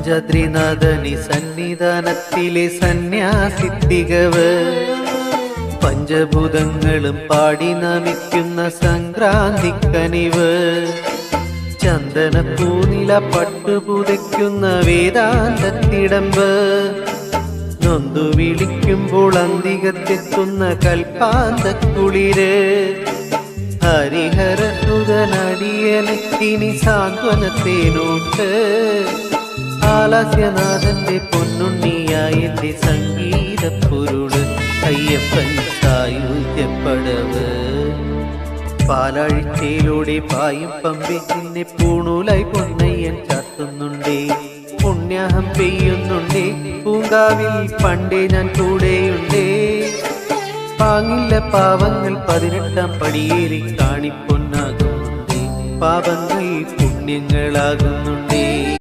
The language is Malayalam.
അഞ്ചാദ്രിനാഥനി സന്നിധാനത്തിലെ സന്യാസിത്തികവ് പഞ്ചഭൂതങ്ങളും പാടി നമിക്കുന്ന സംക്രാന്തിക്കനിവ് ചന്ദനപ്പൂനില പട്ടുപുതയ്ക്കുന്ന വേദാന്തത്തിടമ്പ് നൊന്തു വിളിക്കുമ്പോൾ അന്തികത്തെത്തുന്ന കൽപ്പാന്തക്കുളിര് ഹരിഹരസുതനടിയനത്തിനി സാന്ത്വനത്തെ നോട്ട് ആലാസ്യനാഥന്റെ പൊന്നുണ്ണിയായ എന്റെ സംഗീതപ്പൊരുള് അയ്യപ്പൻ സായുജ്യപ്പടവ് പാലാഴ്ചയിലൂടെ പായും പമ്പി നിന്നെ പൂണൂലായി പൊന്നയ്യൻ ചാത്തുന്നുണ്ടേ പുണ്യാഹം പെയ്യുന്നുണ്ടേ പൂങ്കാവിൽ പണ്ടേ ഞാൻ കൂടെയുണ്ടേ പാങ്ങില്ല പാവങ്ങൾ 18-ാം പടിയേറി കാണിപ്പൊന്നാകുന്നുണ്ടേ പാപങ്ങൾ പുണ്യങ്ങളാകുന്നുണ്ടേ